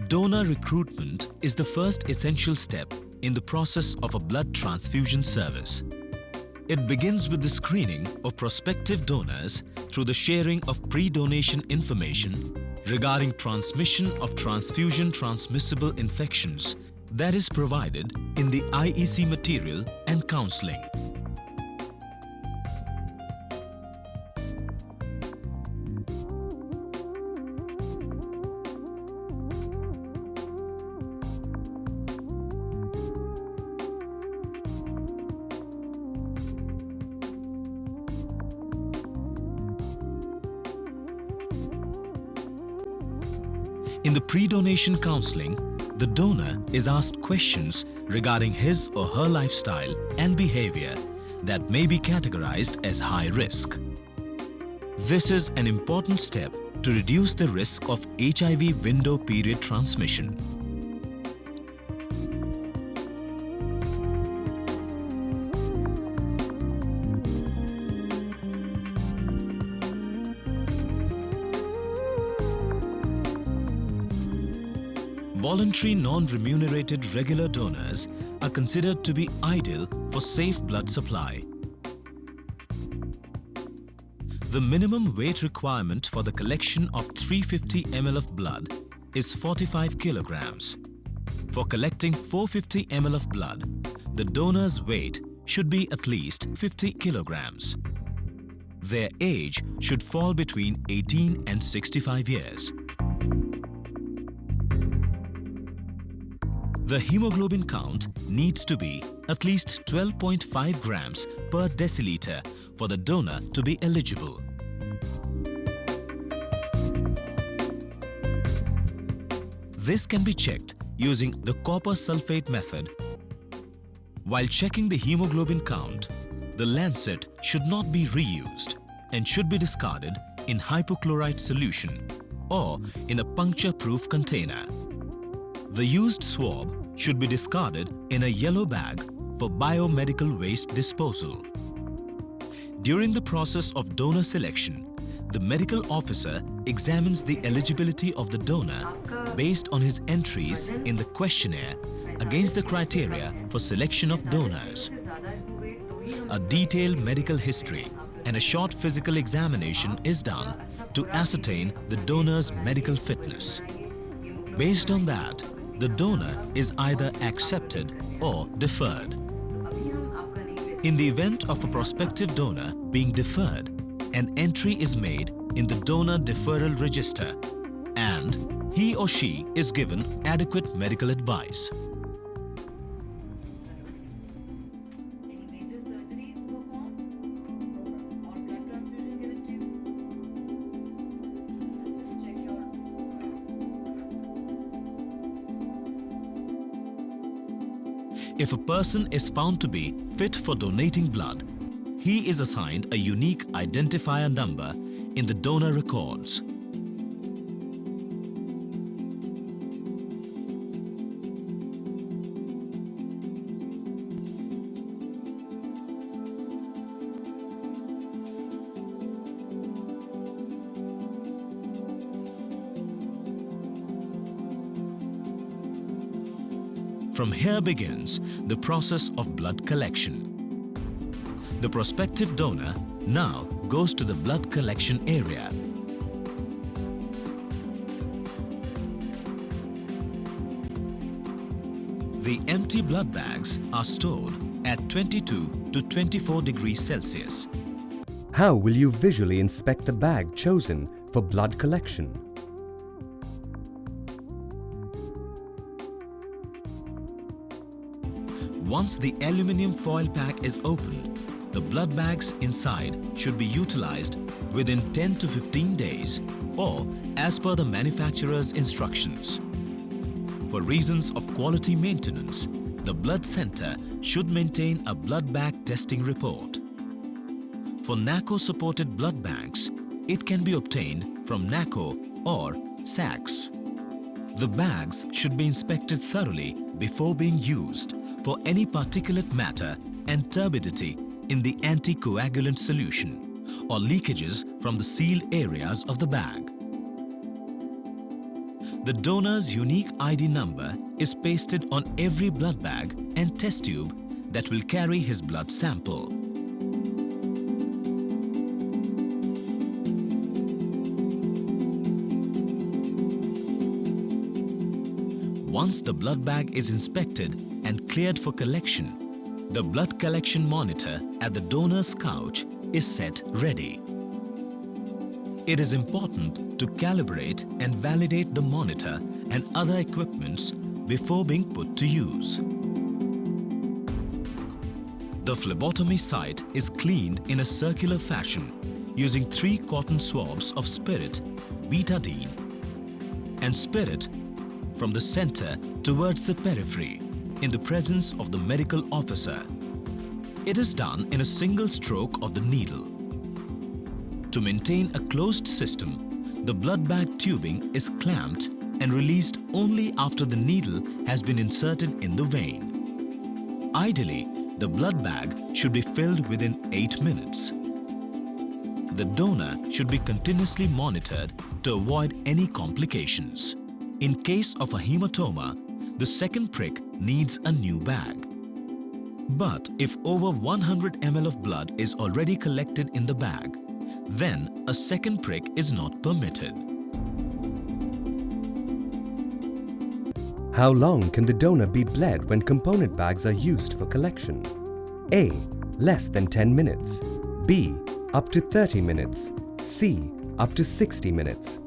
Donor recruitment is the first essential step in the process of a blood transfusion service. It begins with the screening of prospective donors through the sharing of pre-donation information regarding transmission of transfusion transmissible infections that is provided in the IEC material and counseling. In the pre-donation counseling, the donor is asked questions regarding his or her lifestyle and behavior that may be categorized as high risk. This is an important step to reduce the risk of HIV window period transmission. Voluntary non-remunerated regular donors are considered to be ideal for safe blood supply. The minimum weight requirement for the collection of 350 ml of blood is 45 kilograms. For collecting 450 ml of blood, the donor's weight should be at least 50 kilograms. Their age should fall between 18 and 65 years. The hemoglobin count needs to be at least 12.5 grams per deciliter for the donor to be eligible. This can be checked using the copper sulfate method. While checking the hemoglobin count, the lancet should not be reused and should be discarded in hypochlorite solution or in a puncture-proof container. The used swab should be discarded in a yellow bag for biomedical waste disposal. During the process of donor selection, the medical officer examines the eligibility of the donor based on his entries in the questionnaire against the criteria for selection of donors. A detailed medical history and a short physical examination is done to ascertain the donor's medical fitness. Based on that, the donor is either accepted or deferred. In the event of a prospective donor being deferred, an entry is made in the donor deferral register and he or she is given adequate medical advice. Any major surgeries performed or blood transfusion given to you? Just check your If a person is found to be fit for donating blood, he is assigned a unique identifier number in the donor records. From here begins the process of blood collection. The prospective donor now goes to the blood collection area. The empty blood bags are stored at 22 to 24 degrees Celsius. How will you visually inspect the bag chosen for blood collection? Once the aluminium foil pack is opened, the blood bags inside should be utilized within 10 to 15 days or as per the manufacturer's instructions. For reasons of quality maintenance, the blood center should maintain a blood bag testing report. For NACO-supported blood banks, it can be obtained from NACO or SACS. The bags should be inspected thoroughly before being used for any particulate matter and turbidity in the anticoagulant solution or leakages from the sealed areas of the bag. The donor's unique ID number is pasted on every blood bag and test tube that will carry his blood sample. Once the blood bag is inspected and cleared for collection, the blood collection monitor at the donor's couch is set ready. It is important to calibrate and validate the monitor and other equipments before being put to use. The phlebotomy site is cleaned in a circular fashion using 3 cotton swabs of spirit, betadine, and spirit from the center towards the periphery in the presence of the medical officer. It is done in a single stroke of the needle. To maintain a closed system, the blood bag tubing is clamped and released only after the needle has been inserted in the vein. Ideally, the blood bag should be filled within 8 minutes. The donor should be continuously monitored to avoid any complications. In case of a hematoma, the second prick needs a new bag. But if over 100 ml of blood is already collected in the bag, then a second prick is not permitted. How long can the donor be bled when component bags are used for collection? A. Less than 10 minutes. B. Up to 30 minutes. C. Up to 60 minutes.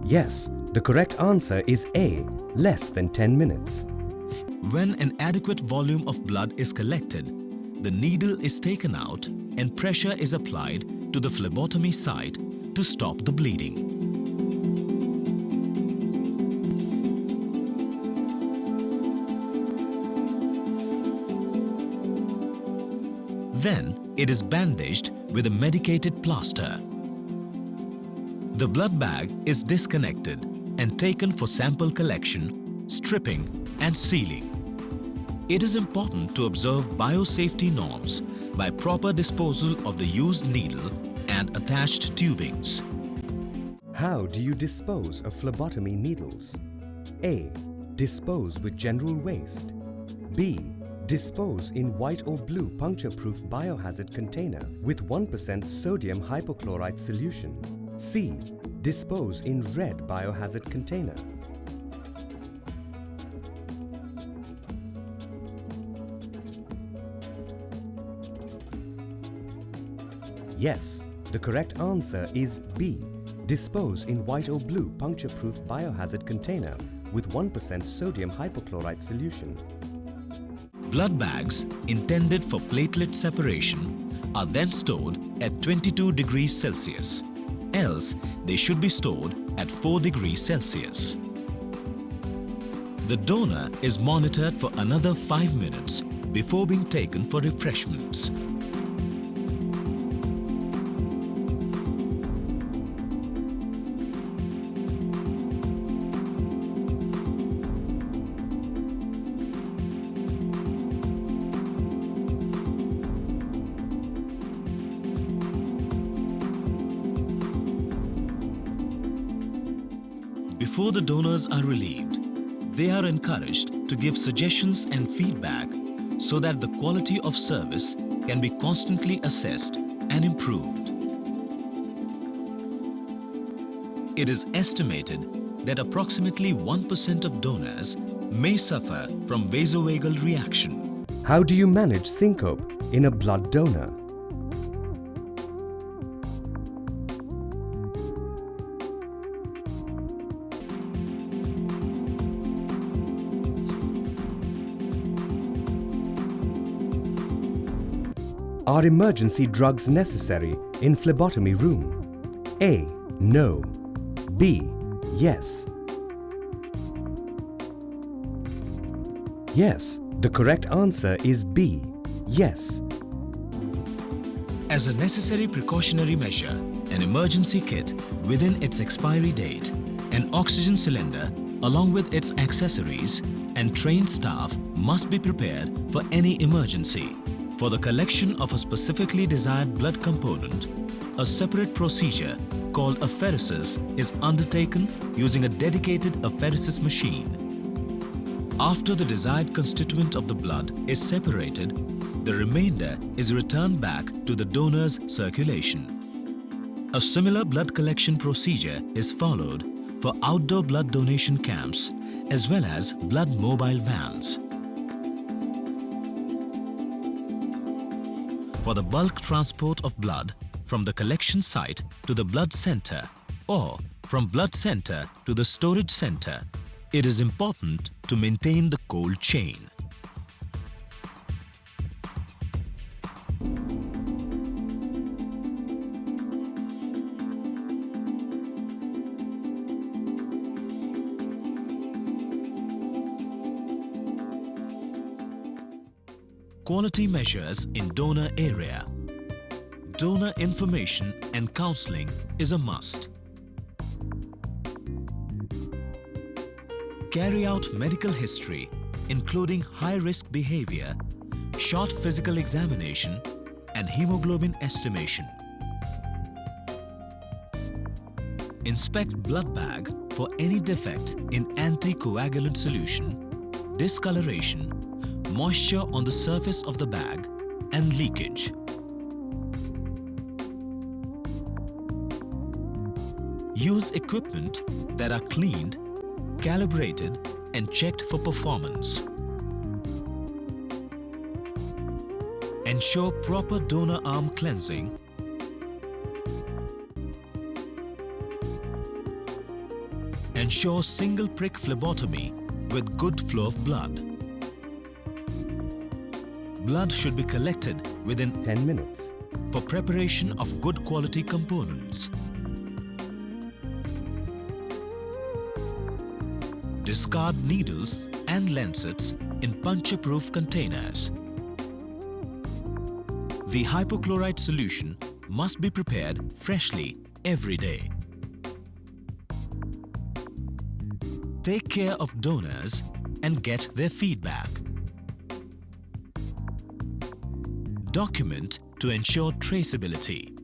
Yes, the correct answer is A. Less than 10 minutes. When an adequate volume of blood is collected, the needle is taken out and pressure is applied to the phlebotomy site to stop the bleeding. Then it is bandaged with a medicated plaster. The blood bag is disconnected and taken for sample collection, stripping and sealing. It is important to observe biosafety norms by proper disposal of the used needle and attached tubings. How do you dispose of phlebotomy needles? A. Dispose with general waste. B. Dispose in white or blue puncture-proof biohazard container with 1% sodium hypochlorite solution. C. Dispose in red biohazard container. Yes, the correct answer is B. Dispose in white or blue puncture-proof biohazard container with 1% sodium hypochlorite solution. Blood bags intended for platelet separation are then stored at 22 degrees Celsius. Else, they should be stored at 4 degrees Celsius. The donor is monitored for another 5 minutes before being taken for refreshments. Before the donors are relieved, they are encouraged to give suggestions and feedback so that the quality of service can be constantly assessed and improved. It is estimated that approximately 1% of donors may suffer from vasovagal reaction. How do you manage syncope in a blood donor? Are emergency drugs necessary in phlebotomy room? A. No. B. Yes. Yes, the correct answer is B. Yes. As a necessary precautionary measure, an emergency kit within its expiry date, an oxygen cylinder along with its accessories, and trained staff must be prepared for any emergency. For the collection of a specifically desired blood component, A separate procedure called apheresis is undertaken using a dedicated apheresis machine. After the desired constituent of the blood is separated, the remainder is returned back to the donor's circulation. A similar blood collection procedure is followed for outdoor blood donation camps as well as blood mobile vans. For the bulk transport of blood from the collection site to the blood center or from blood center to the storage center, it is important to maintain the cold chain. Quality measures in donor area. Donor information and counseling is a must. Carry out medical history, including high-risk behavior, short physical examination, and hemoglobin estimation. Inspect blood bag for any defect in anticoagulant solution, discoloration, moisture on the surface of the bag, and leakage. Use equipment that are cleaned, calibrated, and checked for performance. Ensure proper donor arm cleansing. Ensure single prick phlebotomy with good flow of blood. Blood should be collected within 10 minutes. for preparation of good quality components. Discard needles and lancets in puncture-proof containers. The hypochlorite solution must be prepared freshly every day. Take care of donors and get their feedback. Document to ensure traceability.